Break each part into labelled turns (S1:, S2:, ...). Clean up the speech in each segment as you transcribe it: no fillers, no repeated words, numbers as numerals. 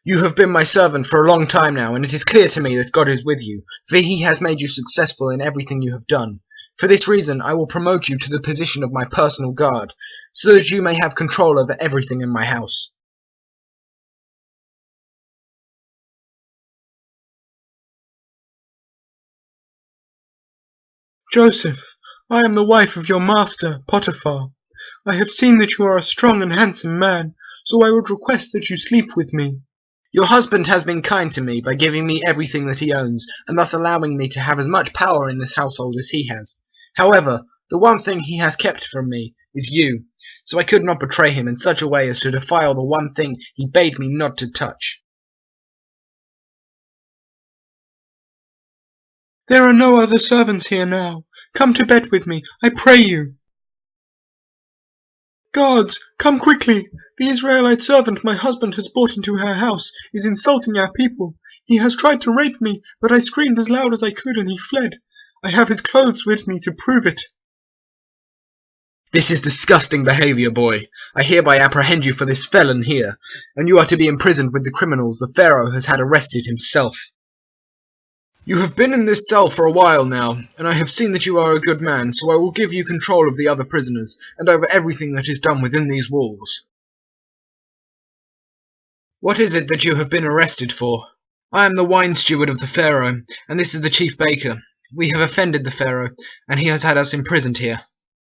S1: You have been my servant for a long time now, and it is clear to me that God is with you, for he has made you successful in everything you have done. For this reason I will promote you to the position of my personal guard, so that you may have control over everything in my house.
S2: Joseph, I am the wife of your master, Potiphar. I have seen that you are a strong and handsome man, so I would request that you sleep with me.
S1: Your husband has been kind to me by giving me everything that he owns, and thus allowing me to have as much power in this household as he has. However, the one thing he has kept from me is you, so I could not betray him in such a way as to defile the one thing he bade me not to touch.
S2: There are no other servants here now. Come to bed with me, I pray you. Guards, come quickly! The Israelite servant my husband has brought into our house is insulting our people. He has tried to rape me, but I screamed as loud as I could and he fled. I have his clothes with me to prove it.
S1: This is disgusting behaviour, boy. I hereby apprehend you for this felon here, and you are to be imprisoned with the criminals the Pharaoh has had arrested himself. You have been in this cell for a while now, and I have seen that you are a good man, so I will give you control of the other prisoners, and over everything that is done within these walls. What is it that you have been arrested for? I am the wine steward of the Pharaoh, and this is the chief baker. We have offended the Pharaoh, and he has had us imprisoned here.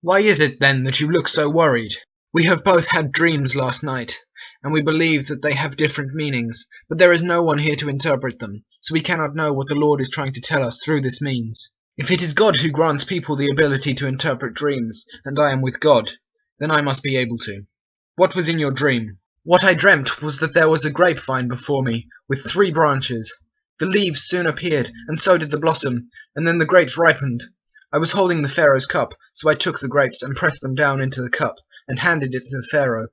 S1: Why is it, then, that you look so worried? We have both had dreams last night, and we believe that they have different meanings, but there is no one here to interpret them, so we cannot know what the Lord is trying to tell us through this means. If it is God who grants people the ability to interpret dreams, and I am with God, then I must be able to. What was in your dream? What I dreamt was that there was a grapevine before me, with 3 branches. The leaves soon appeared, and so did the blossom, and then the grapes ripened. I was holding the Pharaoh's cup, so I took the grapes and pressed them down into the cup, and handed it to the Pharaoh.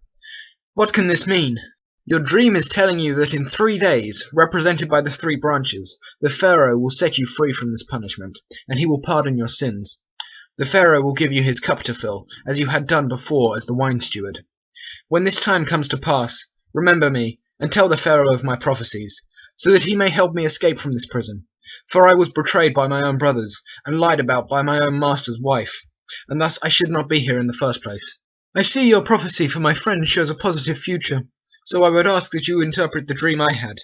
S1: What can this mean? Your dream is telling you that in 3 days, represented by the 3 branches, the Pharaoh will set you free from this punishment, and he will pardon your sins. The Pharaoh will give you his cup to fill, as you had done before as the wine steward. When this time comes to pass, remember me, and tell the Pharaoh of my prophecies, so that he may help me escape from this prison. For I was betrayed by my own brothers, and lied about by my own master's wife, and thus I should not be here in the first place. I see your prophecy for my friend shows a positive future, so I would ask that you interpret the dream I had.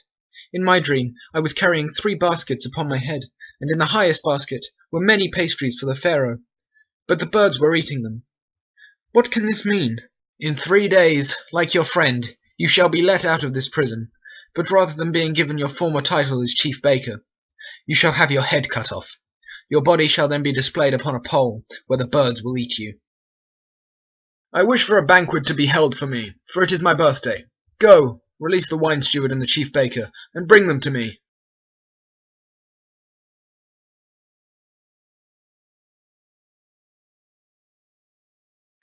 S1: In my dream, I was carrying 3 baskets upon my head, and in the highest basket were many pastries for the Pharaoh, but the birds were eating them. What can this mean? In 3 days, like your friend, you shall be let out of this prison, but rather than being given your former title as chief baker, you shall have your head cut off. Your body shall then be displayed upon a pole, where the birds will eat you. I wish for a banquet to be held for me, for it is my birthday. Go, release the wine steward and the chief baker, and bring them to me.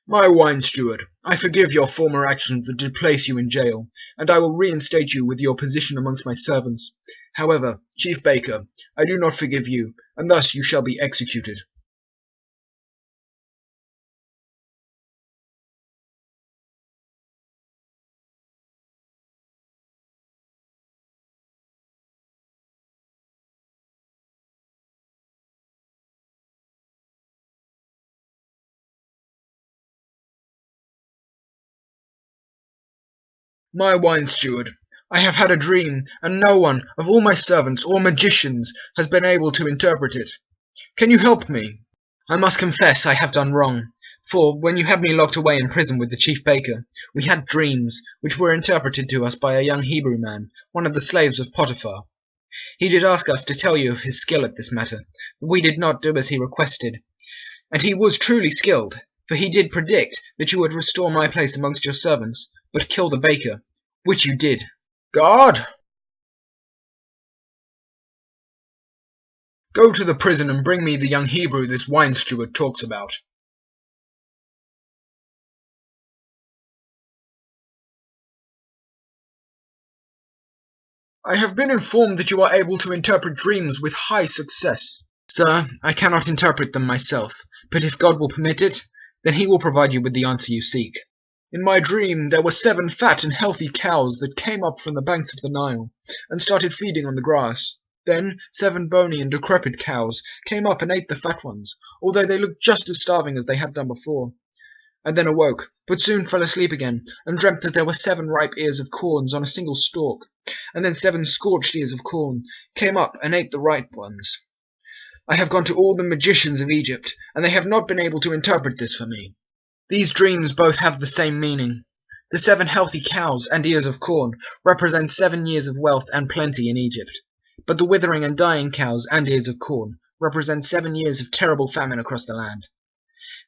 S1: My wine steward, I forgive your former actions that did place you in jail, and I will reinstate you with your position amongst my servants. However, chief baker, I do not forgive you, and thus you shall be executed. My wine steward, I have had a dream, and no one, of all my servants or magicians, has been able to interpret it. Can you help me? I must confess I have done wrong, for when you had me locked away in prison with the chief baker, we had dreams, which were interpreted to us by a young Hebrew man, one of the slaves of Potiphar. He did ask us to tell you of his skill at this matter, but we did not do as he requested. And he was truly skilled, for he did predict that you would restore my place amongst your servants, but kill the baker, which you did. Guard! Go to the prison and bring me the young Hebrew this wine steward talks about. I have been informed that you are able to interpret dreams with high success. Sir, I cannot interpret them myself, but if God will permit it, then he will provide you with the answer you seek. In my dream there were 7 fat and healthy cows that came up from the banks of the Nile and started feeding on the grass. Then 7 bony and decrepit cows came up and ate the fat ones, although they looked just as starving as they had done before. I then awoke, but soon fell asleep again, and dreamt that there were 7 ripe ears of corn on a single stalk, and then 7 scorched ears of corn came up and ate the ripe ones. I have gone to all the magicians of Egypt, and they have not been able to interpret this for me. These dreams both have the same meaning. The 7 healthy cows and ears of corn represent 7 years of wealth and plenty in Egypt, but the withering and dying cows and ears of corn represent 7 years of terrible famine across the land.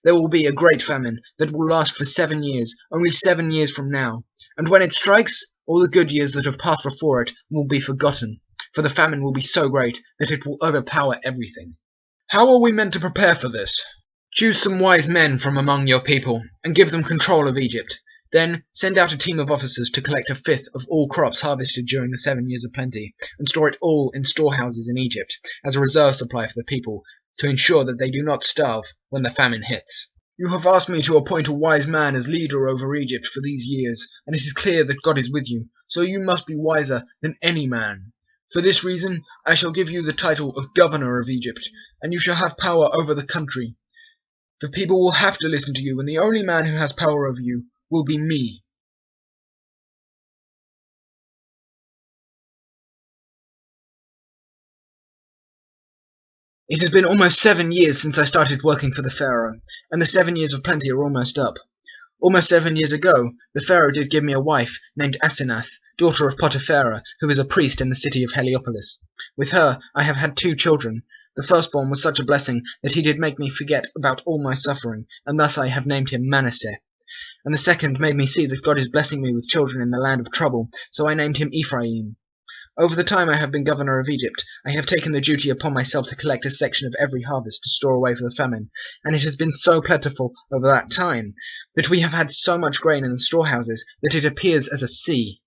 S1: There will be a great famine that will last for 7 years, only 7 years from now, and when it strikes, all the good years that have passed before it will be forgotten, for the famine will be so great that it will overpower everything. How are we meant to prepare for this? Choose some wise men from among your people, and give them control of Egypt. Then send out a team of officers to collect 1/5 of all crops harvested during the 7 years of plenty, and store it all in storehouses in Egypt, as a reserve supply for the people, to ensure that they do not starve when the famine hits. You have asked me to appoint a wise man as leader over Egypt for these years, and it is clear that God is with you, so you must be wiser than any man. For this reason, I shall give you the title of Governor of Egypt, and you shall have power over the country. The people will have to listen to you, and the only man who has power over you will be me. It has been almost 7 years since I started working for the Pharaoh, and the 7 years of plenty are almost up. Almost 7 years ago, the Pharaoh did give me a wife named Asenath, daughter of Potipharah, who is a priest in the city of Heliopolis. With her, I have had 2 children. The firstborn was such a blessing that he did make me forget about all my suffering, and thus I have named him Manasseh. And the second made me see that God is blessing me with children in the land of trouble, so I named him Ephraim. Over the time I have been governor of Egypt, I have taken the duty upon myself to collect a section of every harvest to store away for the famine, and it has been so plentiful over that time that we have had so much grain in the storehouses that it appears as a sea.